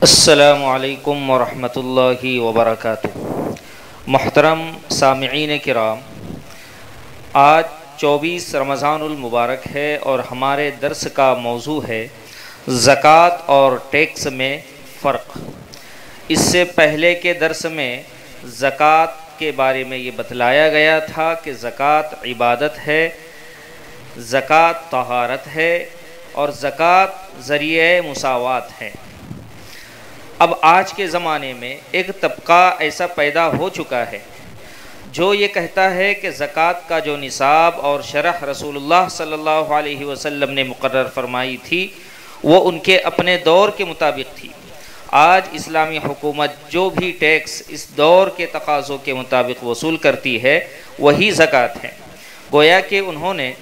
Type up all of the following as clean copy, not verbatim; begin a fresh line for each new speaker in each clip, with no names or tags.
السلام علیکم ورحمۃ اللہ وبرکاتہ۔ محترم سامعین کرام، آج 24 رمضان المبارک ہے اور ہمارے درس کا موضوع ہے زکوٰۃ اور ٹیکس میں فرق۔ اس سے پہلے کے درس میں زکوٰۃ کے بارے میں یہ بتلایا گیا تھا کہ زکوٰۃ عبادت ہے، زکوٰۃ طہارت ہے اور زکوٰۃ ذریعہ مساوات ہے۔ اب آج کے زمانے میں ایک طبقہ ایسا پیدا ہو چکا ہے جو یہ کہتا ہے کہ زکوٰۃ کا جو نصاب اور شرح رسول اللہ صلی اللہ علیہ وسلم نے مقرر فرمائی تھی وہ ان کے اپنے دور کے مطابق تھی۔ آج اسلامی حکومت جو بھی ٹیکس اس دور کے تقاضوں کے مطابق وصول کرتی ہے وہی زکوٰۃ ہے۔ گویا کہ انہوں نے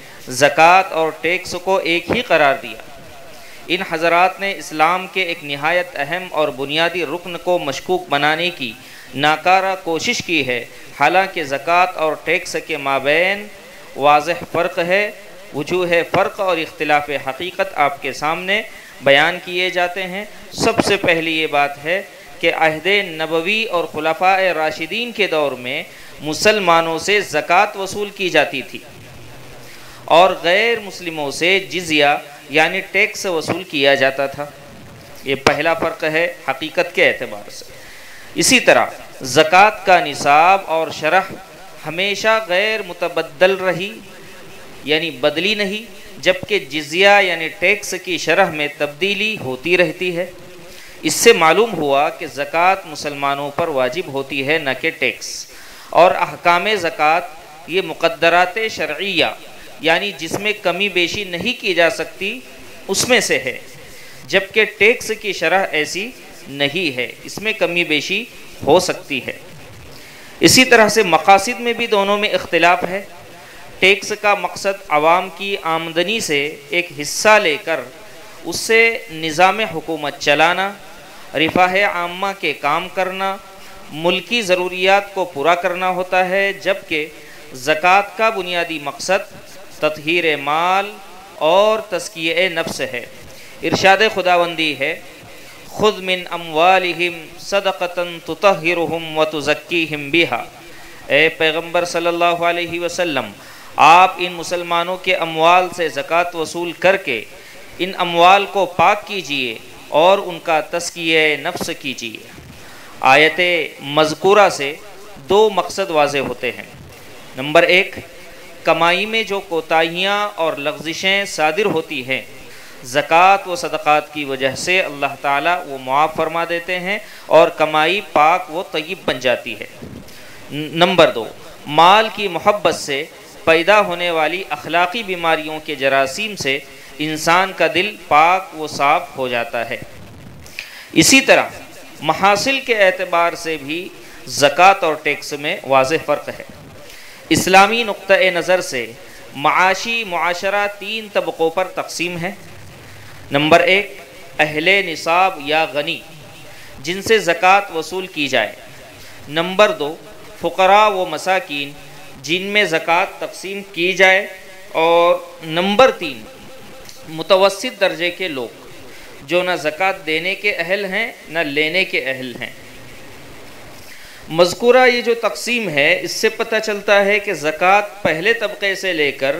زکوٰۃ اور ٹیکس کو ایک ہی قرار دیا۔ ان حضرات نے اسلام کے ایک نہایت اہم اور بنیادی رکن کو مشکوک بنانے کی ناکارہ کوشش کی ہے، حالانکہ زکوٰۃ اور ٹیکس کے مابین واضح فرق ہے۔ وجوہ فرق اور اختلاف حقیقت آپ کے سامنے بیان کیے جاتے ہیں۔ سب سے پہلی یہ بات ہے کہ عہد نبوی اور خلفاء راشدین کے دور میں مسلمانوں سے زکوٰۃ وصول کی جاتی تھی اور غیر مسلموں سے جزیہ یعنی ٹیکس وصول کیا جاتا تھا۔ یہ پہلا فرق ہے حقیقت کے اعتبار سے۔ اسی طرح زکوٰۃ کا نصاب اور شرح ہمیشہ غیر متبدل رہی، یعنی بدلی نہیں، جبکہ جزیہ یعنی ٹیکس کی شرح میں تبدیلی ہوتی رہتی ہے۔ اس سے معلوم ہوا کہ زکوٰۃ مسلمانوں پر واجب ہوتی ہے، نہ کہ ٹیکس، اور احکام زکوٰۃ یہ مقدرات شرعیہ یعنی جس میں کمی بیشی نہیں کی جا سکتی اس میں سے ہے، جبکہ ٹیکس کی شرح ایسی نہیں ہے، اس میں کمی بیشی ہو سکتی ہے۔ اسی طرح سے مقاصد میں بھی دونوں میں اختلاف ہے۔ ٹیکس کا مقصد عوام کی آمدنی سے ایک حصہ لے کر اس سے نظام حکومت چلانا، رفاہ عامہ کے کام کرنا، ملکی ضروریات کو پورا کرنا ہوتا ہے، جبکہ زکوٰۃ کا بنیادی مقصد تطہیر مال اور تزکیہ نفس ہے۔ ارشاد خداوندی ہے، خذ من اموالہم صدقۃ تطہرہم وتزکیہم بہا۔ اے پیغمبر صلی اللہ علیہ وسلم، آپ ان مسلمانوں کے اموال سے زکوٰۃ وصول کر کے ان اموال کو پاک کیجئے اور ان کا تزکیہ نفس کیجئے۔ آیت مذکورہ سے دو مقصد واضح ہوتے ہیں۔ نمبر ایک، کمائی میں جو کوتاہیاں اور لغزشیں صادر ہوتی ہیں زکوٰۃ و صدقات کی وجہ سے اللہ تعالیٰ وہ معاف فرما دیتے ہیں اور کمائی پاک و طیب بن جاتی ہے۔ نمبر دو، مال کی محبت سے پیدا ہونے والی اخلاقی بیماریوں کے جراثیم سے انسان کا دل پاک و صاف ہو جاتا ہے۔ اسی طرح محاصل کے اعتبار سے بھی زکوٰۃ اور ٹیکس میں واضح فرق ہے۔ اسلامی نقطۂ نظر سے معاشی معاشرہ تین طبقوں پر تقسیم ہے۔ نمبر ایک، اہل نصاب یا غنی جن سے زکوٰۃ وصول کی جائے۔ نمبر دو، فقراء و مساکین جن میں زکوٰۃ تقسیم کی جائے۔ اور نمبر تین، متوسط درجے کے لوگ جو نہ زکوٰۃ دینے کے اہل ہیں نہ لینے کے اہل ہیں۔ مذکورہ یہ جو تقسیم ہے اس سے پتہ چلتا ہے کہ زکوٰۃ پہلے طبقے سے لے کر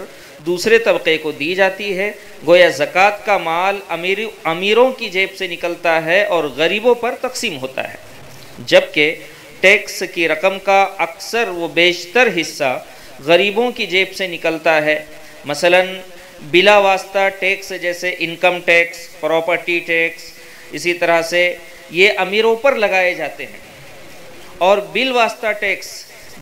دوسرے طبقے کو دی جاتی ہے۔ گویا زکوٰۃ کا مال امیروں کی جیب سے نکلتا ہے اور غریبوں پر تقسیم ہوتا ہے، جبکہ ٹیکس کی رقم کا اکثر و بیشتر حصہ غریبوں کی جیب سے نکلتا ہے۔ مثلا بلا واسطہ ٹیکس جیسے انکم ٹیکس، پراپرٹی ٹیکس، اسی طرح سے یہ امیروں پر لگائے جاتے ہیں، اور بالواسطہ ٹیکس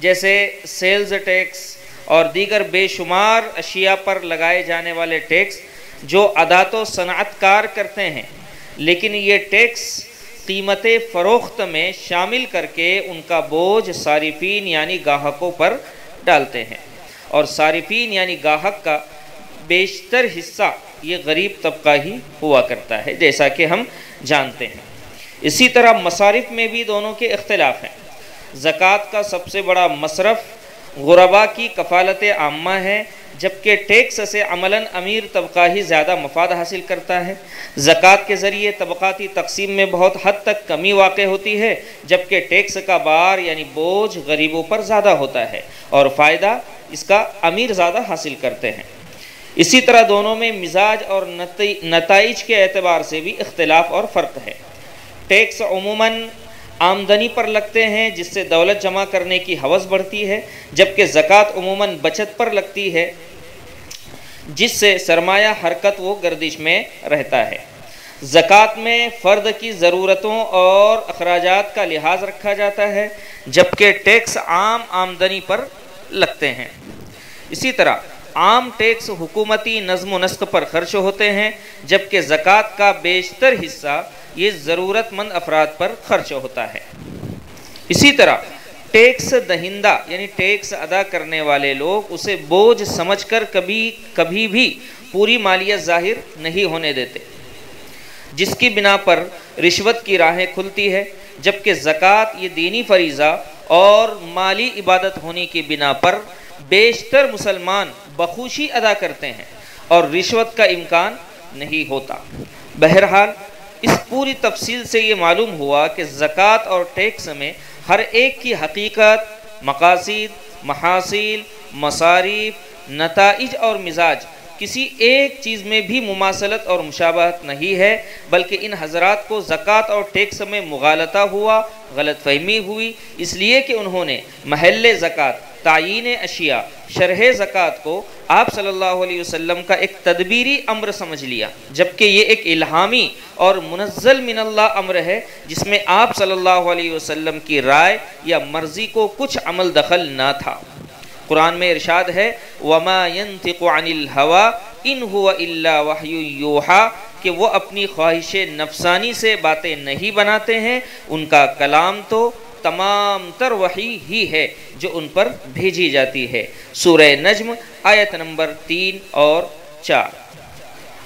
جیسے سیلز ٹیکس اور دیگر بے شمار اشیاء پر لگائے جانے والے ٹیکس جو عادات و صنعت کار کرتے ہیں، لیکن یہ ٹیکس قیمت فروخت میں شامل کر کے ان کا بوجھ صارفین یعنی گاہکوں پر ڈالتے ہیں، اور صارفین یعنی گاہک کا بیشتر حصہ یہ غریب طبقہ ہی ہوا کرتا ہے، جیسا کہ ہم جانتے ہیں۔ اسی طرح مصارف میں بھی دونوں کے اختلاف ہیں۔ زکوٰۃ کا سب سے بڑا مصرف غرباء کی کفالت عامہ ہے، جبکہ ٹیکس سے عملاً امیر طبقہ ہی زیادہ مفاد حاصل کرتا ہے۔ زکوٰۃ کے ذریعے طبقاتی تقسیم میں بہت حد تک کمی واقع ہوتی ہے، جبکہ ٹیکس کا بار یعنی بوجھ غریبوں پر زیادہ ہوتا ہے اور فائدہ اس کا امیر زیادہ حاصل کرتے ہیں۔ اسی طرح دونوں میں مزاج اور نتائج کے اعتبار سے بھی اختلاف اور فرق ہے۔ ٹیکس عموماً آمدنی پر لگتے ہیں جس سے دولت جمع کرنے کی ہوس بڑھتی ہے، جبکہ زکوٰۃ عموماً بچت پر لگتی ہے جس سے سرمایہ حرکت و گردش میں رہتا ہے۔ زکوٰۃ میں فرد کی ضرورتوں اور اخراجات کا لحاظ رکھا جاتا ہے، جبکہ ٹیکس عام آمدنی پر لگتے ہیں۔ اسی طرح عام ٹیکس حکومتی نظم و نسق پر خرچ ہوتے ہیں، جبکہ زکوٰۃ کا بیشتر حصہ یہ ضرورت مند افراد پر خرچ ہوتا ہے۔ اسی طرح ٹیکس دہندہ یعنی ٹیکس ادا کرنے والے لوگ اسے بوجھ سمجھ کر کبھی بھی پوری مالیت ظاہر نہیں ہونے دیتے، جس کی بنا پر رشوت کی راہیں کھلتی ہے، جبکہ زکوٰۃ یہ دینی فریضہ اور مالی عبادت ہونے کی بنا پر بیشتر مسلمان بخوشی ادا کرتے ہیں اور رشوت کا امکان نہیں ہوتا۔ بہرحال اس پوری تفصیل سے یہ معلوم ہوا کہ زکوٰۃ اور ٹیکس میں ہر ایک کی حقیقت، مقاصد، محاصیل، مصارف، نتائج اور مزاج کسی ایک چیز میں بھی مماثلت اور مشابہت نہیں ہے، بلکہ ان حضرات کو زکوٰۃ اور ٹیکس میں مغالطہ ہوا، غلط فہمی ہوئی، اس لیے کہ انہوں نے محل زکوٰۃ، تعیین اشیاء، شرح زکوٰۃ کو آپ صلی اللہ علیہ وسلم کا ایک تدبیری امر سمجھ لیا، جبکہ یہ ایک الہامی اور منزل من اللہ امر ہے جس میں آپ صلی اللہ علیہ وسلم کی رائے یا مرضی کو کچھ عمل دخل نہ تھا۔ قرآن میں ارشاد ہے وَمَا يَنطِقُ عَنِ الْهَوَىٰ إِنْ هُوَ إِلَّا وَحْيٌ يُوحَىٰ کہ وہ اپنی خواہش نفسانی سے باتیں نہیں بناتے ہیں، ان کا کلام تو تمام تر وحی ہی ہے جو ان پر بھیجی جاتی ہے۔ سورہ نجم آیت نمبر 3 اور 4۔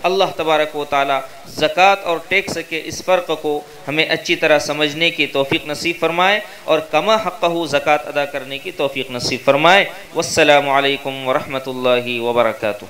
اللہ تبارک و تعالی زکوٰۃ اور ٹیکس کے اس فرق کو ہمیں اچھی طرح سمجھنے کی توفیق نصیب فرمائے اور کما حقہ زکوٰۃ ادا کرنے کی توفیق نصیب فرمائے۔ والسلام علیکم ورحمۃ اللہ وبرکاتہ۔